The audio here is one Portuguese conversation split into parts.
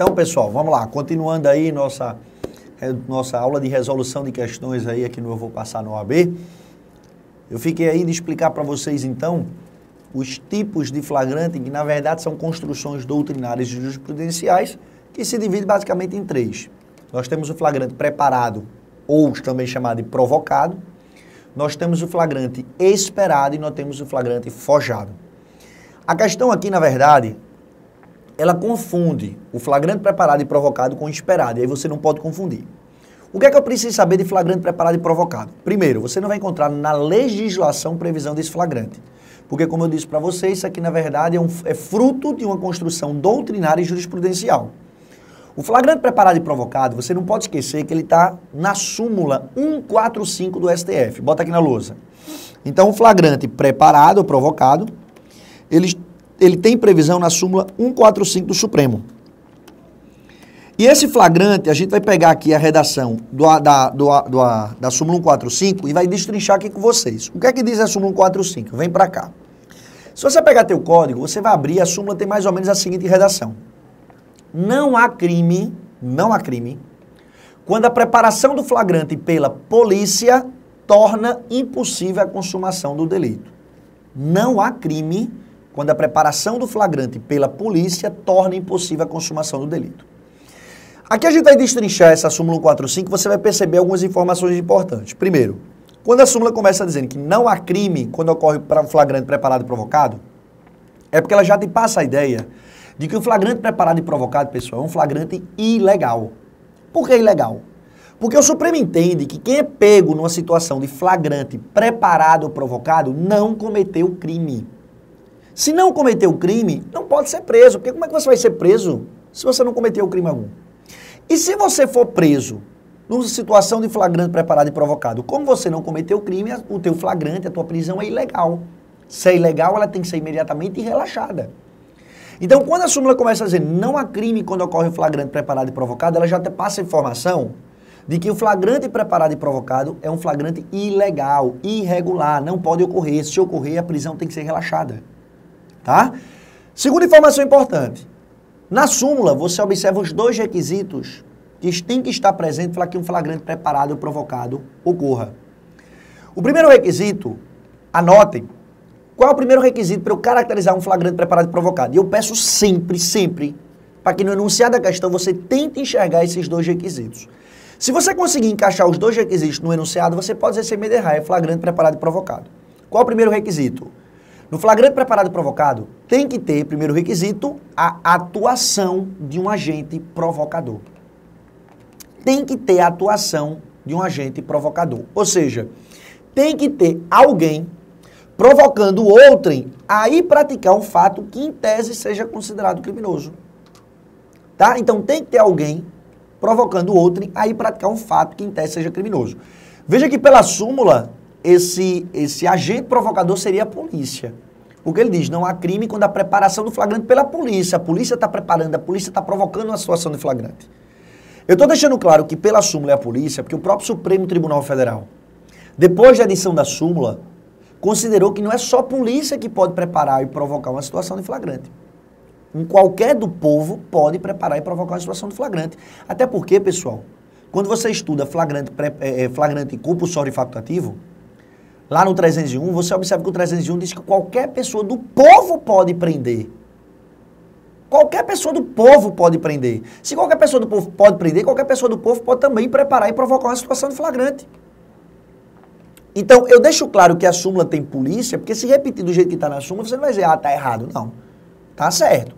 Então, pessoal, vamos lá. Continuando aí nossa aula de resolução de questões aí aqui no Eu Vou Passar no OAB. Eu fiquei aí de explicar para vocês, então, os tipos de flagrante, que na verdade são construções doutrinárias e jurisprudenciais, que se divide basicamente em três. Nós temos o flagrante preparado, ou também chamado de provocado. Nós temos o flagrante esperado e nós temos o flagrante forjado. A questão aqui, na verdade, ela confunde o flagrante preparado e provocado com o esperado, e aí você não pode confundir. O que é que eu preciso saber de flagrante preparado e provocado? Primeiro, você não vai encontrar na legislação previsão desse flagrante. Porque, como eu disse para vocês, isso aqui, na verdade, é fruto de uma construção doutrinária e jurisprudencial. O flagrante preparado e provocado, você não pode esquecer que ele está na súmula 145 do STF. Bota aqui na lousa. Então, o flagrante preparado ou provocado, ele tem previsão na súmula 145 do Supremo. E esse flagrante, a gente vai pegar aqui a redação da súmula 145 e vai destrinchar aqui com vocês. O que é que diz a súmula 145? Vem para cá. Se você pegar teu código, você vai abrir, a súmula tem mais ou menos a seguinte redação. Não há crime, quando a preparação do flagrante pela polícia torna impossível a consumação do delito. Não há crime quando a preparação do flagrante pela polícia torna impossível a consumação do delito. Aqui a gente vai destrinchar essa súmula 145, você vai perceber algumas informações importantes. Primeiro, quando a súmula começa dizendo que não há crime quando ocorre para um flagrante preparado e provocado, é porque ela já te passa a ideia de que o flagrante preparado e provocado, pessoal, é um flagrante ilegal. Por que ilegal? Porque o Supremo entende que quem é pego numa situação de flagrante preparado ou provocado não cometeu crime. Se não cometeu o crime, não pode ser preso. Porque como é que você vai ser preso se você não cometeu crime algum? E se você for preso numa situação de flagrante preparado e provocado, como você não cometeu crime, o teu flagrante, a tua prisão é ilegal. Se é ilegal, ela tem que ser imediatamente relaxada. Então, quando a súmula começa a dizer não há crime quando ocorre o flagrante preparado e provocado, ela já te passa a informação de que o flagrante preparado e provocado é um flagrante ilegal, irregular, não pode ocorrer. Se ocorrer, a prisão tem que ser relaxada. Tá? Segunda informação importante. Na súmula, você observa os dois requisitos que têm que estar presentes para que um flagrante preparado ou provocado ocorra. O primeiro requisito, anotem, qual é o primeiro requisito para eu caracterizar um flagrante preparado e provocado? E eu peço sempre, para que no enunciado da questão você tente enxergar esses dois requisitos. Se você conseguir encaixar os dois requisitos no enunciado, você pode dizer sem medo errar, é flagrante preparado e provocado. Qual é o primeiro requisito? No flagrante preparado e provocado, tem que ter, primeiro requisito, a atuação de um agente provocador. Tem que ter a atuação de um agente provocador. Ou seja, tem que ter alguém provocando outrem a ir praticar um fato que, em tese, seja considerado criminoso. Tá? Então, tem que ter alguém provocando outrem a ir praticar um fato que, em tese, seja criminoso. Veja que, pela súmula, esse agente provocador seria a polícia. Porque ele diz, não há crime quando a preparação do flagrante pela polícia. A polícia está preparando, a polícia está provocando uma situação de flagrante. Eu estou deixando claro que pela súmula é a polícia, porque o próprio Supremo Tribunal Federal, depois da edição da súmula, considerou que não é só a polícia que pode preparar e provocar uma situação de flagrante. Qualquer do povo pode preparar e provocar uma situação de flagrante. Até porque, pessoal, quando você estuda flagrante compulsório e facultativo, lá no 301, você observa que o 301 diz que qualquer pessoa do povo pode prender. Qualquer pessoa do povo pode prender. Se qualquer pessoa do povo pode prender, qualquer pessoa do povo pode também preparar e provocar uma situação de flagrante. Então, eu deixo claro que a súmula tem polícia, porque se repetir do jeito que está na súmula, você não vai dizer, tá errado. Não, tá certo.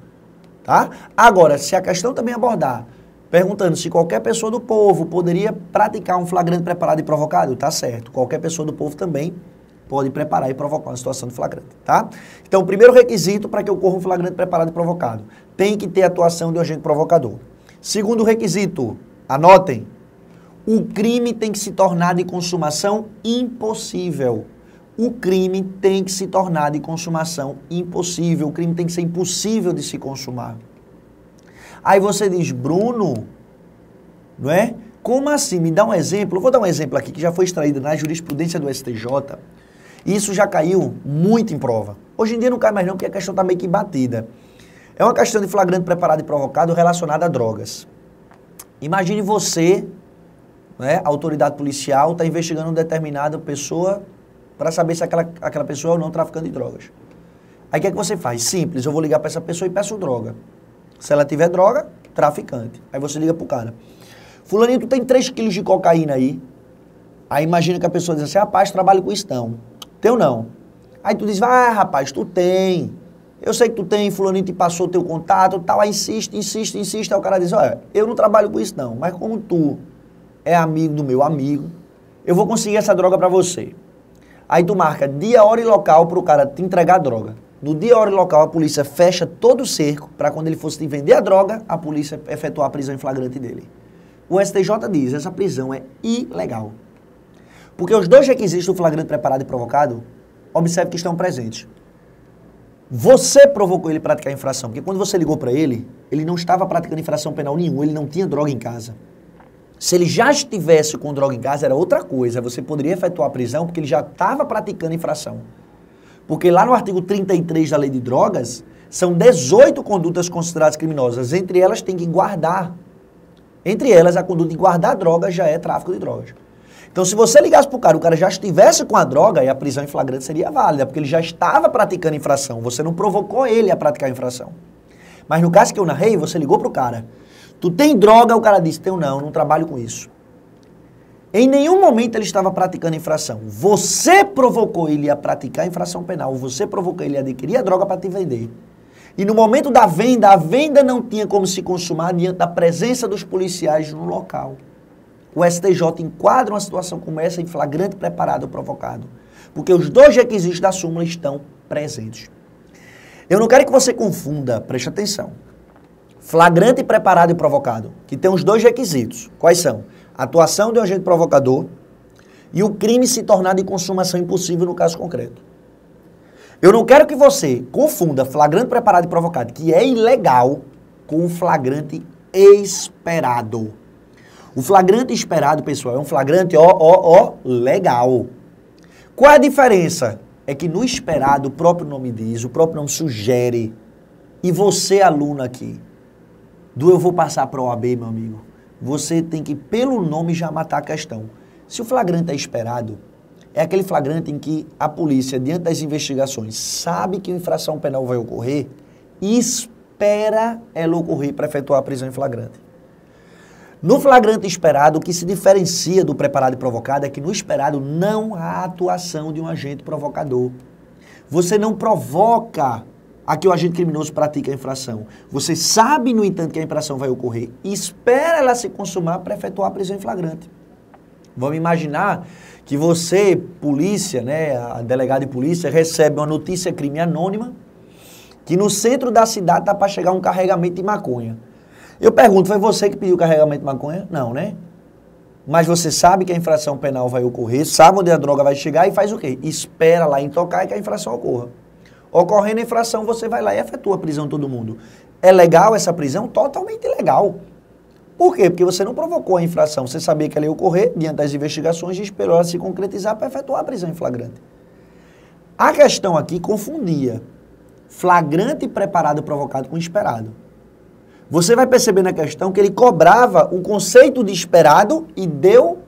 Tá? Agora, se a questão também abordar, perguntando se qualquer pessoa do povo poderia praticar um flagrante preparado e provocado, tá certo. Qualquer pessoa do povo também pode preparar e provocar uma situação de flagrante, tá? Então, o primeiro requisito para que ocorra um flagrante preparado e provocado, tem que ter a atuação de um agente provocador. Segundo requisito, anotem, o crime tem que se tornar de consumação impossível. O crime tem que se tornar de consumação impossível. O crime tem que ser impossível de se consumar. Aí você diz, Bruno, não é? Como assim? Me dá um exemplo. Eu vou dar um exemplo aqui que já foi extraído na jurisprudência do STJ. E isso já caiu muito em prova. Hoje em dia não cai mais não, porque a questão está meio que batida. É uma questão de flagrante preparado e provocado relacionada a drogas. Imagine você, né, a autoridade policial está investigando uma determinada pessoa para saber se aquela pessoa é ou não traficante de drogas. Aí o que é que você faz? Simples, eu vou ligar para essa pessoa e peço droga. Se ela tiver droga, traficante. Aí você liga pro cara. Fulaninho, tu tem 3 quilos de cocaína aí. Aí imagina que a pessoa diz assim, rapaz, trabalho com isso não. Teu não. Aí tu diz, vai, rapaz, tu tem. Eu sei que tu tem, fulaninho te passou teu contato, tal. Aí insiste. Aí o cara diz, olha, eu não trabalho com isso não, mas como tu é amigo do meu amigo, eu vou conseguir essa droga pra você. Aí tu marca dia, hora e local pro cara te entregar a droga. No dia, hora e local, a polícia fecha todo o cerco para quando ele fosse te vender a droga, a polícia efetuar a prisão em flagrante dele. O STJ diz, essa prisão é ilegal. Porque os 2 requisitos do flagrante preparado e provocado, observe que estão presentes. Você provocou ele a praticar a infração, porque quando você ligou para ele não estava praticando infração penal nenhuma, ele não tinha droga em casa. Se ele já estivesse com droga em casa, era outra coisa, você poderia efetuar a prisão porque ele já estava praticando infração. Porque lá no artigo 33 da Lei de Drogas, são 18 condutas consideradas criminosas. Entre elas, tem que guardar. Entre elas, a conduta de guardar drogas já é tráfico de drogas. Então, se você ligasse para o cara já estivesse com a droga, aí a prisão em flagrante seria válida, porque ele já estava praticando infração. Você não provocou ele a praticar infração. Mas no caso que eu narrei, você ligou para o cara. Tu tem droga? O cara disse, tenho não trabalho com isso. Em nenhum momento ele estava praticando infração. Você provocou ele a praticar infração penal. Você provocou ele a adquirir a droga para te vender. E no momento da venda, a venda não tinha como se consumar diante da presença dos policiais no local. O STJ enquadra uma situação como essa em flagrante preparado ou provocado. Porque os 2 requisitos da súmula estão presentes. Eu não quero que você confunda, preste atenção. Flagrante preparado e provocado, que tem os 2 requisitos. Quais são? Atuação de um agente provocador e o crime se tornar de consumação impossível no caso concreto. Eu não quero que você confunda flagrante preparado e provocado, que é ilegal, com o flagrante esperado. O flagrante esperado, pessoal, é um flagrante, legal. Qual é a diferença? É que no esperado, o próprio nome diz, o próprio nome sugere, e você, aluno aqui, eu vou passar para a OAB, meu amigo, você tem que, pelo nome, já matar a questão. Se o flagrante é esperado, é aquele flagrante em que a polícia, diante das investigações, sabe que a infração penal vai ocorrer e espera ela ocorrer para efetuar a prisão em flagrante. No flagrante esperado, o que se diferencia do preparado e provocado é que no esperado não há atuação de um agente provocador. Você não provoca a que o agente criminoso pratica a infração. Você sabe, no entanto, que a infração vai ocorrer e espera ela se consumar para efetuar a prisão em flagrante. Vamos imaginar que você, polícia, né, a delegada de polícia, recebe uma notícia crime anônima que no centro da cidade está para chegar um carregamento de maconha. Eu pergunto, foi você que pediu o carregamento de maconha? Não, né? Mas você sabe que a infração penal vai ocorrer, sabe onde a droga vai chegar e faz o quê? Espera lá em tocar e que a infração ocorra. Ocorrendo a infração, você vai lá e efetua a prisão de todo mundo. É legal essa prisão? Totalmente legal. Por quê? Porque você não provocou a infração, você sabia que ela ia ocorrer diante das investigações e esperou ela se concretizar para efetuar a prisão em flagrante. A questão aqui confundia flagrante preparado e provocado com esperado. Você vai perceber na questão que ele cobrava o conceito de esperado e deu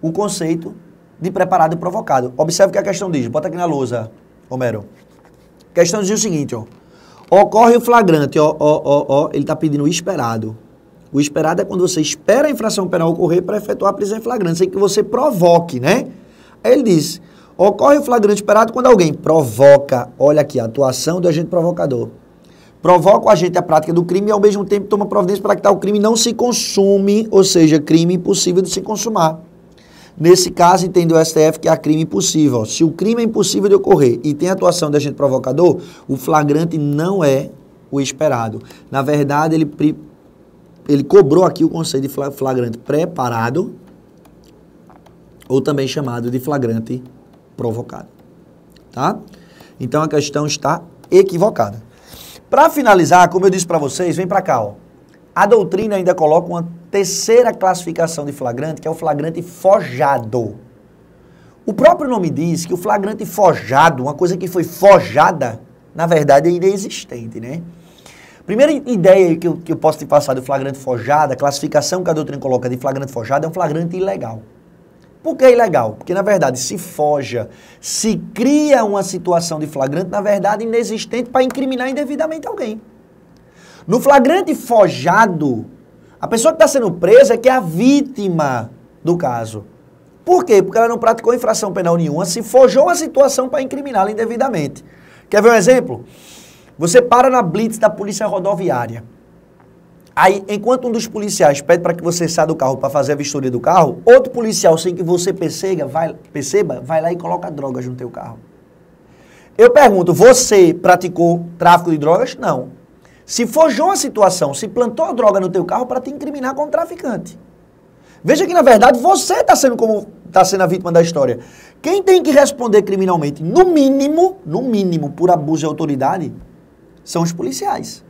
o conceito de preparado e provocado. Observe o que a questão diz. Bota aqui na lousa, Homero. A questão diz o seguinte, ó. Ocorre o flagrante, ele está pedindo o esperado. O esperado é quando você espera a infração penal ocorrer para efetuar a prisão em flagrante, sem que você provoque, né? Aí ele diz, ocorre o flagrante esperado quando alguém provoca, olha aqui, a atuação do agente provocador. Provoca o agente à prática do crime e ao mesmo tempo toma providência para que tal crime não se consume, ou seja, crime impossível de se consumar. Nesse caso, entende o STF que há crime impossível. Se o crime é impossível de ocorrer e tem atuação de agente provocador, o flagrante não é o esperado. Na verdade, ele cobrou aqui o conceito de flagrante preparado, ou também chamado de flagrante provocado. Tá? Então, a questão está equivocada. Para finalizar, como eu disse para vocês, vem para cá, ó. A doutrina ainda coloca uma terceira classificação de flagrante, que é o flagrante forjado. O próprio nome diz que o flagrante forjado, uma coisa que foi forjada, na verdade é inexistente, né? Primeira ideia que eu posso te passar do flagrante forjado, a classificação que a doutrina coloca de flagrante forjado é um flagrante ilegal. Por que ilegal? Porque, na verdade, se forja, se cria uma situação de flagrante, na verdade, inexistente para incriminar indevidamente alguém. No flagrante forjado, a pessoa que está sendo presa é que é a vítima do caso. Por quê? Porque ela não praticou infração penal nenhuma, se forjou uma situação para incriminá-la indevidamente. Quer ver um exemplo? Você para na blitz da polícia rodoviária. Aí, enquanto um dos policiais pede para que você saia do carro para fazer a vistoria do carro, outro policial, sem que você perceba, vai lá e coloca drogas no teu carro. Eu pergunto, você praticou tráfico de drogas? Não. Se forjou uma situação, se plantou a droga no teu carro para te incriminar como traficante. Veja que, na verdade, você está sendo a vítima da história. Quem tem que responder criminalmente, no mínimo, por abuso de autoridade, são os policiais.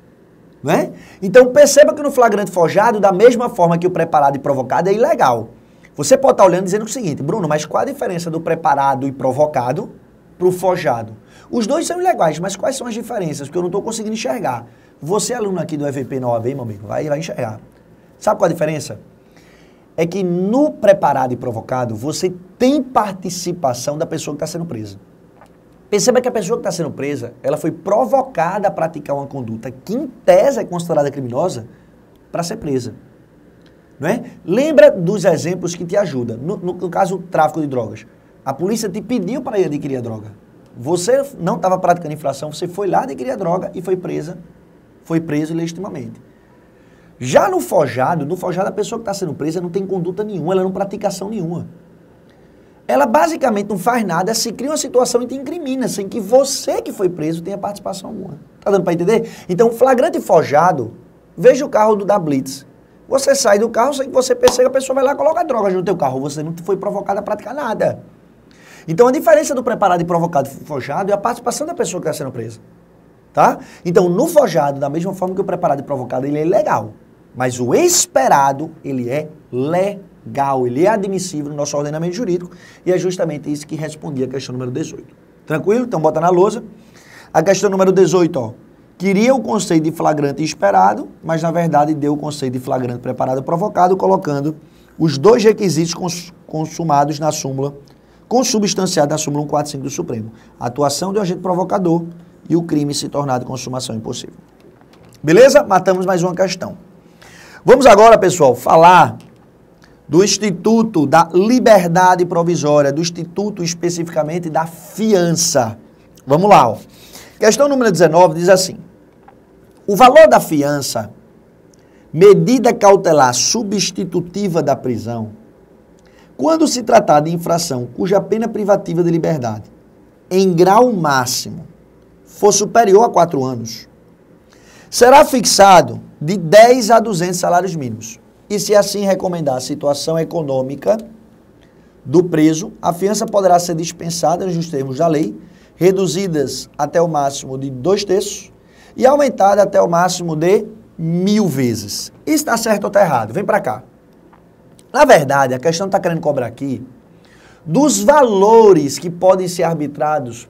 Não é? Então, perceba que no flagrante forjado, da mesma forma que o preparado e provocado é ilegal. Você pode estar olhando e dizendo o seguinte, Bruno, mas qual a diferença do preparado e provocado para o forjado? Os dois são ilegais, mas quais são as diferenças? Porque eu não estou conseguindo enxergar. Você, aluno aqui do EVP na OAB, meu amigo, vai enxergar. Sabe qual a diferença? É que no preparado e provocado, você tem participação da pessoa que está sendo presa. Perceba que a pessoa que está sendo presa, ela foi provocada a praticar uma conduta que, em tese, é considerada criminosa para ser presa. Não é? Lembra dos exemplos que te ajudam. No caso, o tráfico de drogas. A polícia te pediu para ir adquirir a droga. Você não estava praticando infração, você foi lá adquirir a droga e foi preso ilegitimamente. Já no forjado a pessoa que está sendo presa não tem conduta nenhuma, ela não pratica ação nenhuma. Ela basicamente não faz nada, se cria uma situação e te incrimina, sem que você que foi preso tenha participação alguma. Tá dando para entender? Então, flagrante forjado, veja o carro da Blitz. Você sai do carro sem que você perceba, a pessoa vai lá e coloca drogas no teu carro. Você não foi provocado a praticar nada. Então, a diferença do preparado e provocado forjado é a participação da pessoa que está sendo presa. Tá? Então, no forjado, da mesma forma que o preparado e provocado, ele é ilegal. Mas o esperado, ele é legal, ele é admissível no nosso ordenamento jurídico e é justamente isso que respondia a questão número 18. Tranquilo? Então bota na lousa. A questão número 18, ó. Queria o conceito de flagrante esperado, mas na verdade deu o conceito de flagrante preparado e provocado, colocando os dois requisitos consumados na súmula, consubstanciados na súmula 145 do Supremo. A atuação do agente provocador e o crime se tornar de consumação impossível. Beleza? Matamos mais uma questão. Vamos agora, pessoal, falar do Instituto da Liberdade Provisória, do Instituto especificamente da fiança. Vamos lá, ó. Questão número 19 diz assim: o valor da fiança, medida cautelar substitutiva da prisão, quando se tratar de infração cuja pena privativa de liberdade, em grau máximo, for superior a 4 anos, será fixado de 10 a 200 salários mínimos. E se assim recomendar a situação econômica do preso, a fiança poderá ser dispensada nos termos da lei, reduzidas até o máximo de 2/3 e aumentada até o máximo de 1000 vezes. Isso está certo ou está errado? Vem para cá. Na verdade, a questão está querendo cobrar aqui dos valores que podem ser arbitrados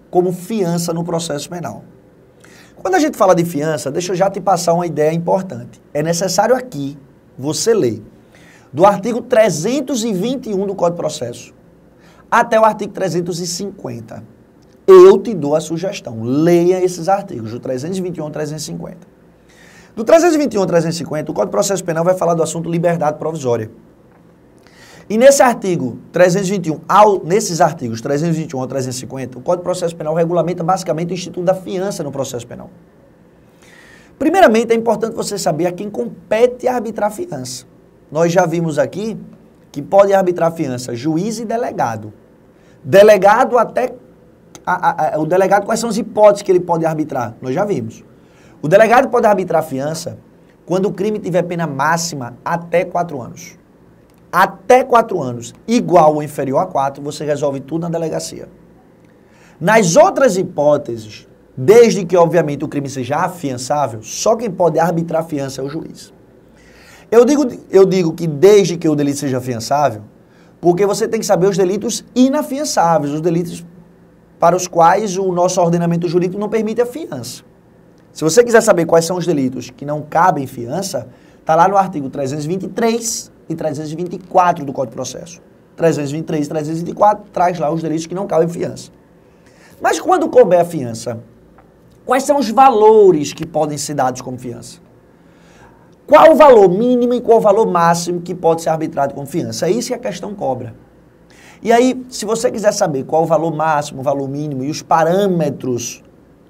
como fiança no processo penal. Quando a gente fala de fiança, deixa eu já te passar uma ideia importante. É necessário aqui você ler do artigo 321 do Código de Processo até o artigo 350. Eu te dou a sugestão, leia esses artigos, do 321 ao 350. Do 321 ao 350, o Código de Processo Penal vai falar do assunto liberdade provisória. E nesse artigo 321, nesses artigos 321 ao 350, o Código de Processo Penal regulamenta basicamente o instituto da fiança no processo penal. Primeiramente, é importante você saber a quem compete arbitrar fiança. Nós já vimos aqui que pode arbitrar fiança juiz e delegado. Delegado até... o delegado, quais são as hipóteses que ele pode arbitrar? Nós já vimos. O delegado pode arbitrar fiança quando o crime tiver pena máxima até 4 anos. Até 4 anos, igual ou inferior a 4, você resolve tudo na delegacia. Nas outras hipóteses, desde que, obviamente, o crime seja afiançável, só quem pode arbitrar fiança é o juiz. Eu digo que desde que o delito seja afiançável, porque você tem que saber os delitos inafiançáveis, os delitos para os quais o nosso ordenamento jurídico não permite a fiança. Se você quiser saber quais são os delitos que não cabem fiança, está lá no artigo 323 e 324 do Código de Processo. 323 e 324 traz lá os delitos que não cabem fiança. Mas quando couber a fiança, quais são os valores que podem ser dados como fiança? Qual o valor mínimo e qual o valor máximo que pode ser arbitrado como fiança? É isso que a questão cobra. E aí, se você quiser saber qual o valor máximo, o valor mínimo e os parâmetros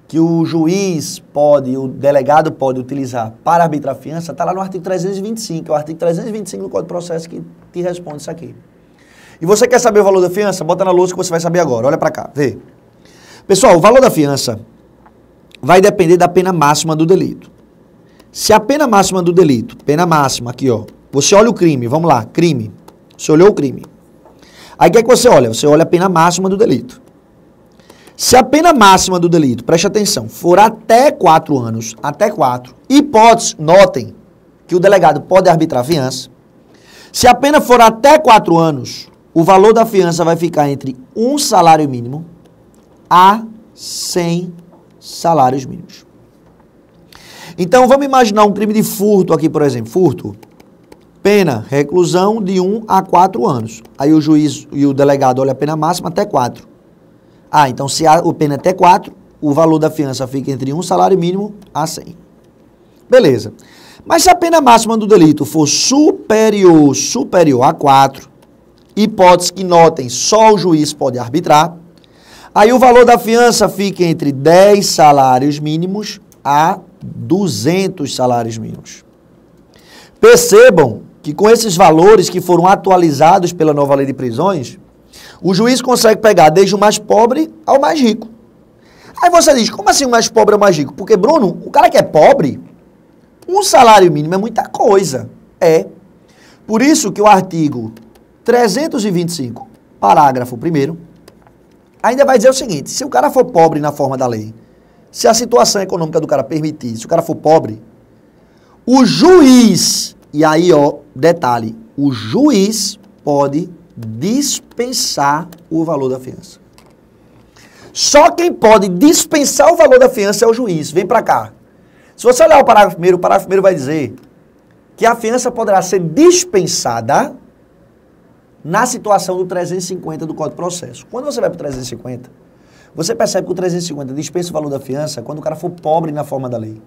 que o juiz pode, o delegado pode utilizar para arbitrar a fiança, está lá no artigo 325, é o artigo 325 do Código de Processo que te responde isso aqui. E você quer saber o valor da fiança? Bota na lousa que você vai saber agora. Olha para cá, vê. Pessoal, o valor da fiança vai depender da pena máxima do delito. Se a pena máxima do delito, pena máxima aqui, ó, você olha o crime, vamos lá, crime. Você olhou o crime. Aí o que é que você olha? Você olha a pena máxima do delito. Se a pena máxima do delito, preste atenção, for até 4 anos, até 4, hipótese, notem que o delegado pode arbitrar a fiança. Se a pena for até 4 anos, o valor da fiança vai ficar entre um salário mínimo a 100 salários mínimos. Então, vamos imaginar um crime de furto aqui, por exemplo. Furto. Pena, reclusão de 1 a 4 anos. Aí o juiz e o delegado olham a pena máxima até 4. Ah, então se a pena é até 4, o valor da fiança fica entre um salário mínimo a 100. Beleza. Mas se a pena máxima do delito for superior a 4, hipótese que notem, só o juiz pode arbitrar, aí o valor da fiança fica entre 10 salários mínimos a 200 salários mínimos. Percebam que com esses valores que foram atualizados pela nova lei de prisões, o juiz consegue pegar desde o mais pobre ao mais rico. Aí você diz, como assim o mais pobre ao mais rico? Porque, Bruno, o cara que é pobre, um salário mínimo é muita coisa. É. Por isso que o artigo 325, parágrafo 1º, ainda vai dizer o seguinte, se o cara for pobre na forma da lei, se a situação econômica do cara permitir, se o cara for pobre, o juiz, e aí, ó, detalhe, o juiz pode dispensar o valor da fiança. Só quem pode dispensar o valor da fiança é o juiz. Vem pra cá. Se você olhar o parágrafo primeiro vai dizer que a fiança poderá ser dispensada na situação do 350 do Código de Processo. Quando você vai para o 350, você percebe que o 350 dispensa o valor da fiança quando o cara for pobre na forma da lei.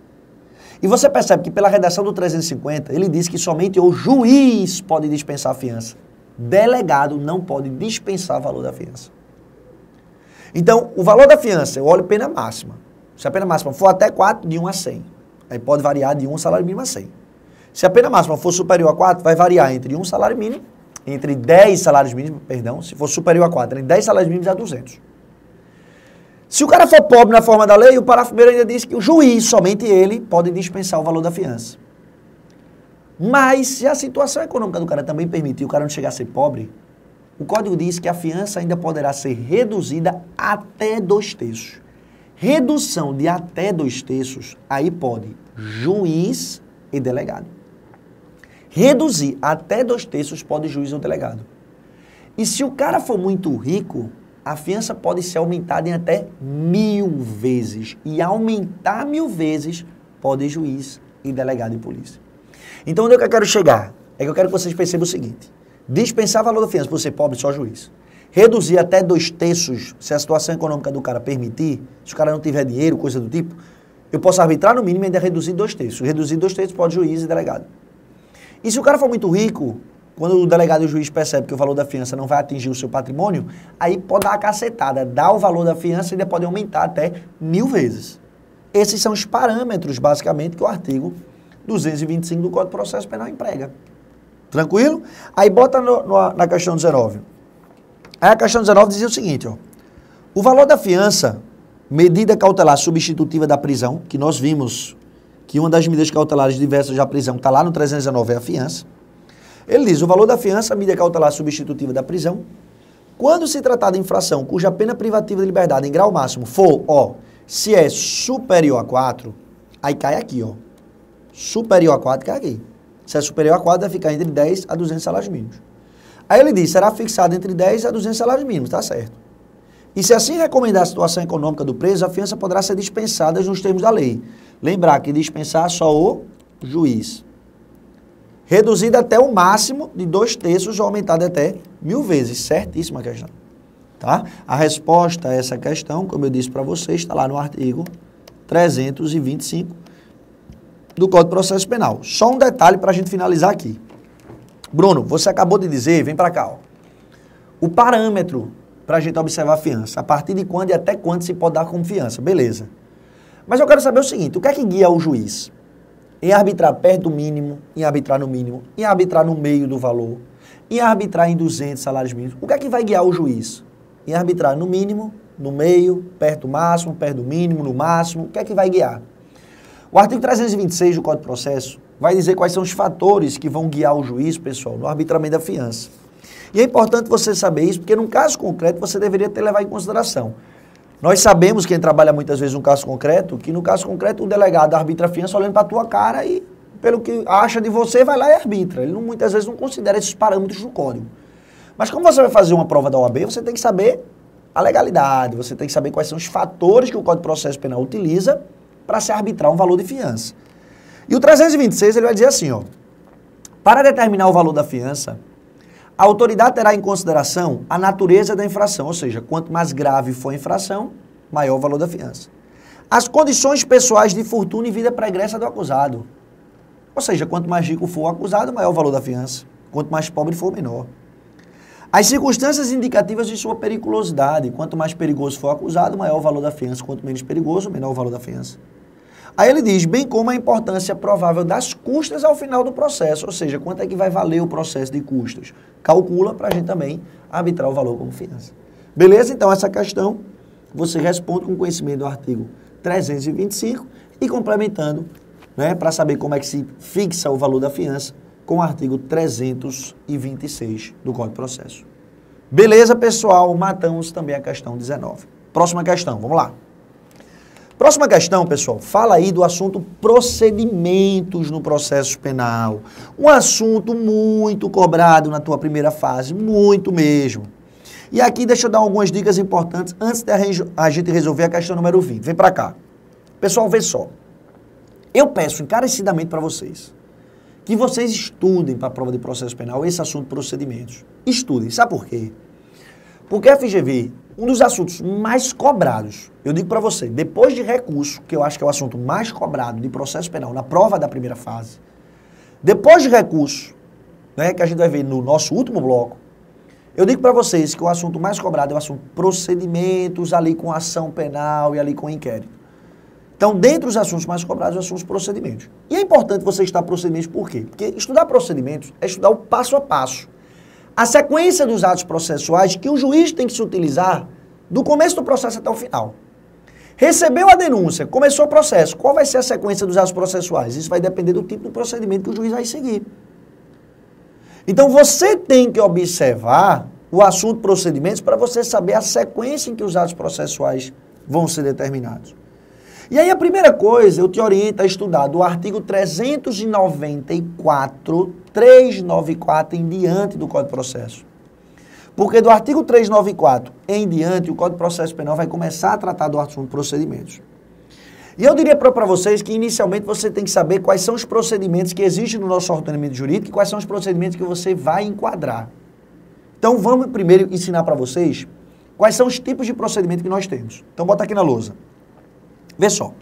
E você percebe que pela redação do 350, ele diz que somente o juiz pode dispensar a fiança. Delegado não pode dispensar o valor da fiança. Então, o valor da fiança, eu olho pena máxima. Se a pena máxima for até 4, de 1 a 100. Aí pode variar de 1 salário mínimo a 100. Se a pena máxima for superior a 4, vai variar entre 1 salário mínimo, entre 10 salários mínimos, perdão, se for superior a 4, entre 10 salários mínimos a 200. Se o cara for pobre na forma da lei, o parágrafo 1º ainda diz que o juiz, somente ele, pode dispensar o valor da fiança. Mas, se a situação econômica do cara também permitir o cara não chegar a ser pobre, o Código diz que a fiança ainda poderá ser reduzida até 2/3. Redução de até 2/3, aí pode juiz e delegado. Reduzir até 2/3 pode juiz ou delegado. E se o cara for muito rico, a fiança pode ser aumentada em até 1000 vezes. E aumentar 1000 vezes pode juiz e delegado e polícia. Então, onde é que eu quero chegar? É que eu quero que vocês percebam o seguinte. Dispensar o valor da fiança por ser pobre, só juiz. Reduzir até 2/3, se a situação econômica do cara permitir, se o cara não tiver dinheiro, coisa do tipo, eu posso arbitrar no mínimo e ainda reduzir 2/3. Reduzir 2/3 pode juiz e delegado. E se o cara for muito rico, quando o delegado e o juiz percebem que o valor da fiança não vai atingir o seu patrimônio, aí pode dar uma cacetada, dar o valor da fiança e ainda pode aumentar até 1000 vezes. Esses são os parâmetros, basicamente, que o artigo 225 do Código de Processo Penal emprega. Tranquilo? Aí bota na questão 19. Aí a questão 19 dizia o seguinte, ó. O valor da fiança, medida cautelar substitutiva da prisão, que nós vimos que uma das medidas cautelares diversas da prisão está lá no 319 é a fiança. Ele diz, o valor da fiança, medida cautelar substitutiva da prisão, quando se tratar de infração cuja pena privativa de liberdade em grau máximo for, ó, se é superior a 4, aí cai aqui, ó. Superior a 4 cai aqui. Se é superior a 4, vai ficar entre 10 a 200 salários mínimos. Aí ele diz, será fixado entre 10 a 200 salários mínimos, tá certo. E se assim recomendar a situação econômica do preso, a fiança poderá ser dispensada nos termos da lei. Lembrar que dispensar só o juiz. Reduzida até o máximo de 2/3 ou aumentada até 1000 vezes. Certíssima questão. Tá? A resposta a essa questão, como eu disse para vocês, está lá no artigo 325 do Código de Processo Penal. Só um detalhe para a gente finalizar aqui. Bruno, você acabou de dizer, vem para cá, ó, o parâmetro para a gente observar a fiança, a partir de quando e até quando se pode dar como fiança, beleza. Mas eu quero saber o seguinte, o que é que guia o juiz? Em arbitrar perto do mínimo, em arbitrar no mínimo, em arbitrar no meio do valor, em arbitrar em 200 salários mínimos. O que é que vai guiar o juiz? Em arbitrar no mínimo, no meio, perto do máximo, perto do mínimo, no máximo. O que é que vai guiar? O artigo 326 do Código de Processo vai dizer quais são os fatores que vão guiar o juiz, pessoal, no arbitramento da fiança. E é importante você saber isso, porque num caso concreto você deveria ter levado em consideração. Nós sabemos, quem trabalha muitas vezes num caso concreto, que no caso concreto o delegado arbitra a fiança olhando para a tua cara e, pelo que acha de você, vai lá e arbitra. Ele muitas vezes não considera esses parâmetros no código. Mas como você vai fazer uma prova da OAB, você tem que saber a legalidade, você tem que saber quais são os fatores que o Código de Processo Penal utiliza para se arbitrar um valor de fiança. E o 326 ele vai dizer assim, ó, para determinar o valor da fiança, a autoridade terá em consideração a natureza da infração, ou seja, quanto mais grave for a infração, maior o valor da fiança. As condições pessoais de fortuna e vida pregressa do acusado. Ou seja, quanto mais rico for o acusado, maior o valor da fiança. Quanto mais pobre for, menor. As circunstâncias indicativas de sua periculosidade. Quanto mais perigoso for o acusado, maior o valor da fiança. Quanto menos perigoso, menor o valor da fiança. Aí ele diz, bem como a importância provável das custas ao final do processo, ou seja, quanto é que vai valer o processo de custas. Calcula para a gente também arbitrar o valor como fiança. Beleza? Então essa questão você responde com conhecimento do artigo 325 e complementando, né, para saber como é que se fixa o valor da fiança com o artigo 326 do Código de Processo. Beleza, pessoal? Matamos também a questão 19. Próxima questão, vamos lá. Próxima questão, pessoal, fala aí do assunto procedimentos no processo penal. Um assunto muito cobrado na tua primeira fase, muito mesmo. E aqui deixa eu dar algumas dicas importantes antes de a gente resolver a questão número 20. Vem pra cá. Pessoal, vê só. Eu peço encarecidamente para vocês que vocês estudem para a prova de processo penal esse assunto procedimentos. Estudem. Sabe por quê? Porque a FGV, um dos assuntos mais cobrados, eu digo para você, depois de recurso, que eu acho que é o assunto mais cobrado de processo penal na prova da primeira fase, depois de recurso, né, que a gente vai ver no nosso último bloco, eu digo para vocês que o assunto mais cobrado é o assunto procedimentos, ali com ação penal e ali com inquérito. Então, dentre os assuntos mais cobrados, os assuntos procedimentos. E é importante você estudar procedimentos por quê? Porque estudar procedimentos é estudar o passo a passo. A sequência dos atos processuais que o juiz tem que se utilizar do começo do processo até o final. Recebeu a denúncia, começou o processo, qual vai ser a sequência dos atos processuais? Isso vai depender do tipo de procedimento que o juiz vai seguir. Então você tem que observar o assunto procedimentos para você saber a sequência em que os atos processuais vão ser determinados. E aí a primeira coisa, eu te oriento a estudar do artigo 394 em diante do Código de Processo. Porque do artigo 394 em diante, o Código de Processo Penal vai começar a tratar do assunto procedimentos. E eu diria para vocês que inicialmente você tem que saber quais são os procedimentos que existem no nosso ordenamento jurídico e quais são os procedimentos que você vai enquadrar. Então vamos primeiro ensinar para vocês quais são os tipos de procedimento que nós temos. Então bota aqui na lousa. Vê só,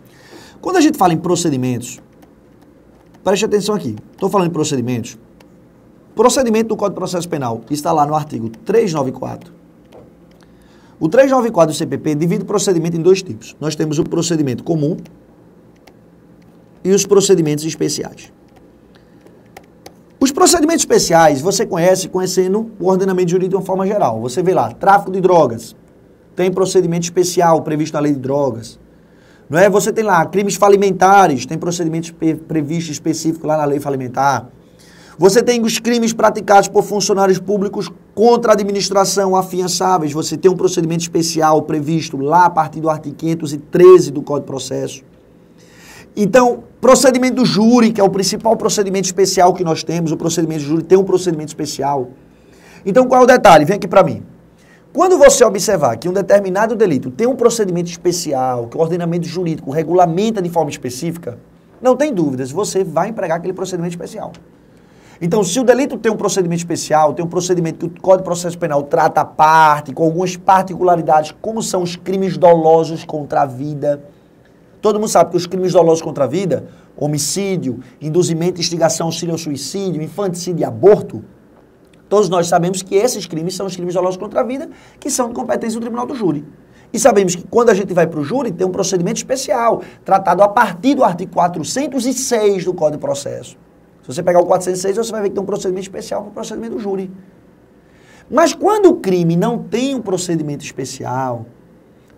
quando a gente fala em procedimentos, preste atenção aqui, estou falando em procedimentos, procedimento do Código de Processo Penal está lá no artigo 394. O 394 do CPP divide o procedimento em dois tipos. Nós temos o procedimento comum e os procedimentos especiais. Os procedimentos especiais você conhece conhecendo o ordenamento jurídico de uma forma geral. Você vê lá, tráfico de drogas, tem procedimento especial previsto na lei de drogas. Não é? Você tem lá crimes falimentares, tem procedimentos previstos específicos lá na lei falimentar. Você tem os crimes praticados por funcionários públicos contra a administração afiançáveis. Você tem um procedimento especial previsto lá a partir do artigo 513 do Código de Processo. Então, procedimento do júri, que é o principal procedimento especial que nós temos, o procedimento do júri tem um procedimento especial. Então, qual é o detalhe? Vem aqui para mim. Quando você observar que um determinado delito tem um procedimento especial, que o ordenamento jurídico regulamenta de forma específica, não tem dúvidas, você vai empregar aquele procedimento especial. Então, se o delito tem um procedimento especial, tem um procedimento que o Código de Processo Penal trata à parte, com algumas particularidades, como são os crimes dolosos contra a vida. Todo mundo sabe que os crimes dolosos contra a vida, homicídio, induzimento, instigação, auxílio ao suicídio, infanticídio e aborto, todos nós sabemos que esses crimes são os crimes dolosos contra a vida, que são de competência do Tribunal do Júri. E sabemos que quando a gente vai para o júri, tem um procedimento especial, tratado a partir do artigo 406 do Código de Processo. Se você pegar o 406, você vai ver que tem um procedimento especial para o procedimento do júri. Mas quando o crime não tem um procedimento especial,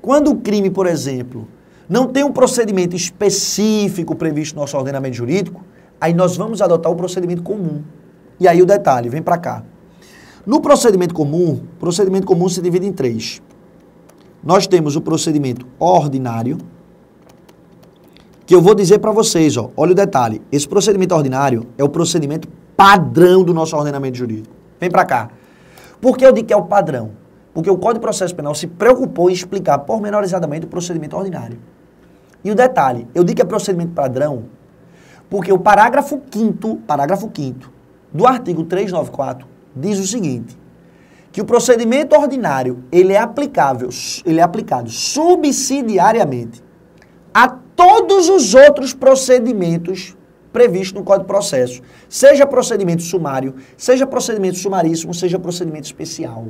quando o crime, por exemplo, não tem um procedimento específico previsto no nosso ordenamento jurídico, aí nós vamos adotar o procedimento comum. E aí o detalhe, vem para cá. No procedimento comum se divide em três. Nós temos o procedimento ordinário, que eu vou dizer para vocês, ó, olha o detalhe, esse procedimento ordinário é o procedimento padrão do nosso ordenamento jurídico. Vem para cá. Por que eu digo que é o padrão? Porque o Código de Processo Penal se preocupou em explicar pormenorizadamente o procedimento ordinário. E o detalhe, eu digo que é procedimento padrão, porque o parágrafo 5º do artigo 394 diz o seguinte, que o procedimento ordinário, ele é aplicado subsidiariamente a todos os outros procedimentos previstos no Código de Processo, seja procedimento sumário, seja procedimento sumaríssimo, seja procedimento especial.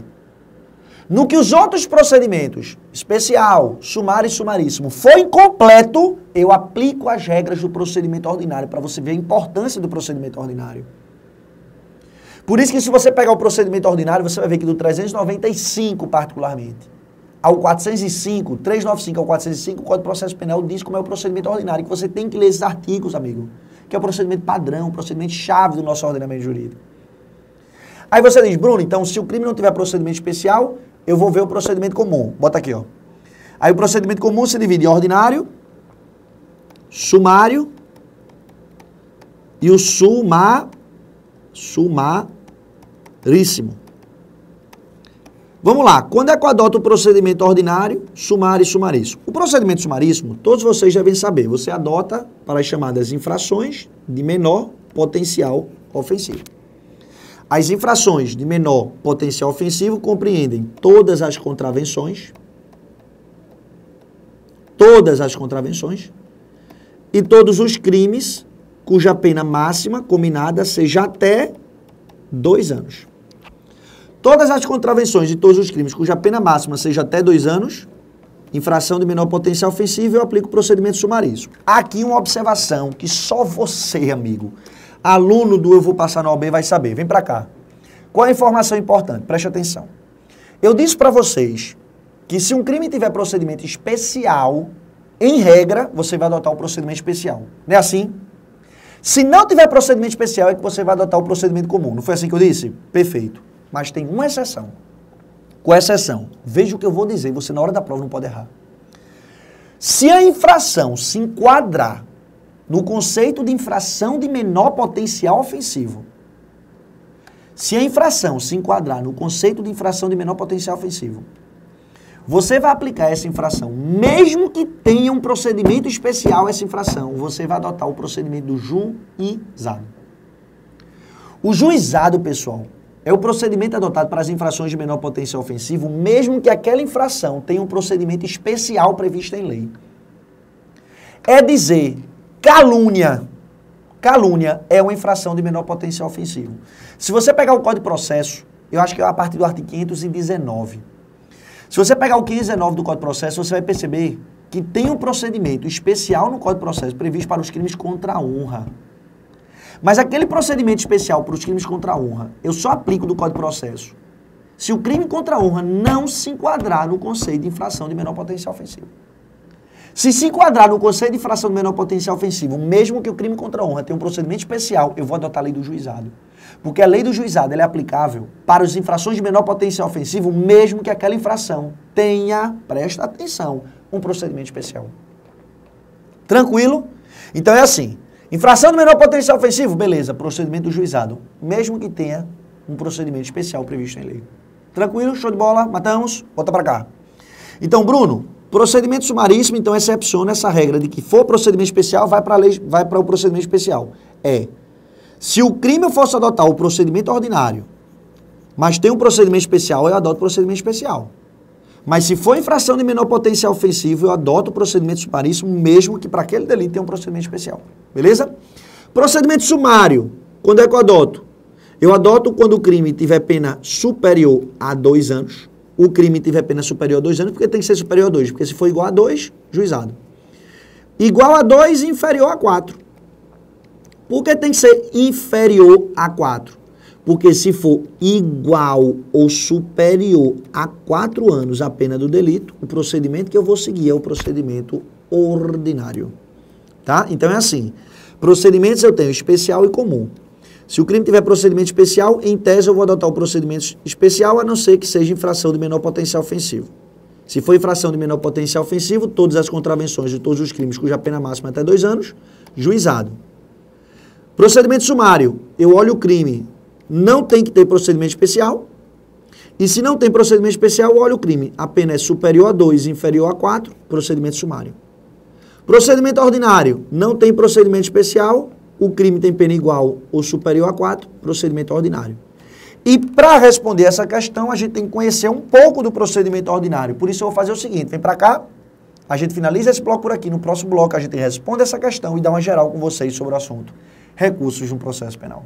No que os outros procedimentos, especial, sumário e sumaríssimo, for incompleto, eu aplico as regras do procedimento ordinário, para você ver a importância do procedimento ordinário. Por isso que se você pegar o procedimento ordinário, você vai ver que do 395 particularmente, ao 405, 395 ao 405, o Código de Processo Penal diz como é o procedimento ordinário, que você tem que ler esses artigos, amigo, que é o procedimento padrão, o procedimento chave do nosso ordenamento jurídico. Aí você diz, Bruno, então se o crime não tiver procedimento especial, eu vou ver o procedimento comum. Bota aqui, ó. Aí o procedimento comum se divide em ordinário, sumário e o sumaríssimo. Vamos lá, quando é que eu adoto o procedimento ordinário, sumário e sumaríssimo? O procedimento sumaríssimo, todos vocês devem saber, você adota para as chamadas infrações de menor potencial ofensivo. As infrações de menor potencial ofensivo compreendem todas as contravenções e todos os crimes cuja pena máxima combinada seja até 2 anos. Todas as contravenções de todos os crimes cuja pena máxima seja até 2 anos, infração de menor potencial ofensivo, eu aplico o procedimento sumaríssimo. Aqui uma observação que só você, amigo, aluno do Eu Vou Passar na OAB vai saber. Vem para cá. Qual é a informação importante? Preste atenção. Eu disse para vocês que se um crime tiver procedimento especial, em regra, você vai adotar o procedimento especial. Não é assim? Se não tiver procedimento especial, é que você vai adotar o procedimento comum. Não foi assim que eu disse? Perfeito. Mas tem uma exceção. Com exceção, veja o que eu vou dizer, você na hora da prova não pode errar. Se a infração se enquadrar no conceito de infração de menor potencial ofensivo, se a infração se enquadrar no conceito de infração de menor potencial ofensivo, você vai aplicar essa infração, mesmo que tenha um procedimento especial essa infração, você vai adotar o procedimento do juizado. O juizado, pessoal, é o procedimento adotado para as infrações de menor potencial ofensivo, mesmo que aquela infração tenha um procedimento especial previsto em lei. É dizer, calúnia. Calúnia é uma infração de menor potencial ofensivo. Se você pegar o Código de Processo, eu acho que é a partir do artigo 519. Se você pegar o 519 do Código de Processo, você vai perceber que tem um procedimento especial no Código de Processo previsto para os crimes contra a honra. Mas aquele procedimento especial para os crimes contra a honra, eu só aplico do Código de Processo se o crime contra a honra não se enquadrar no conceito de infração de menor potencial ofensivo. Se enquadrar no conceito de infração de menor potencial ofensivo, mesmo que o crime contra a honra tenha um procedimento especial, eu vou adotar a lei do juizado. Porque a lei do juizado ela é aplicável para as infrações de menor potencial ofensivo, mesmo que aquela infração tenha, presta atenção, um procedimento especial. Tranquilo? Então é assim. Infração de menor potencial ofensivo, beleza, procedimento do juizado, mesmo que tenha um procedimento especial previsto em lei. Tranquilo? Show de bola? Matamos? Volta para cá. Então, Bruno, procedimento sumaríssimo, então, excepciona essa regra de que for procedimento especial, vai para o procedimento especial. Se o crime eu fosse adotar o procedimento ordinário, mas tem um procedimento especial, eu adoto o procedimento especial. Mas se for infração de menor potencial ofensivo, eu adoto o procedimento sumaríssimo, mesmo que para aquele delito tenha um procedimento especial. Beleza? Procedimento sumário, quando é que eu adoto? Eu adoto quando o crime tiver pena superior a 2 anos. O crime tiver pena superior a 2 anos, porque tem que ser superior a 2. Porque se for igual a 2, juizado. Igual a 2 e inferior a 4. Por que tem que ser inferior a 4? Porque se for igual ou superior a 4 anos a pena do delito, o procedimento que eu vou seguir é o procedimento ordinário. Tá? Então é assim. Procedimentos eu tenho especial e comum. Se o crime tiver procedimento especial, em tese eu vou adotar o procedimento especial, a não ser que seja infração de menor potencial ofensivo. Se for infração de menor potencial ofensivo, todas as contravenções de todos os crimes cuja pena máxima é até 2 anos, juizado. Procedimento sumário, eu olho o crime, não tem que ter procedimento especial, e se não tem procedimento especial, eu olho o crime, a pena é superior a 2 e inferior a 4, procedimento sumário. Procedimento ordinário, não tem procedimento especial, o crime tem pena igual ou superior a 4, procedimento ordinário. E para responder essa questão, a gente tem que conhecer um pouco do procedimento ordinário. Por isso eu vou fazer o seguinte, vem para cá, a gente finaliza esse bloco por aqui, no próximo bloco a gente responde essa questão e dá uma geral com vocês sobre o assunto. Recursos de um processo penal.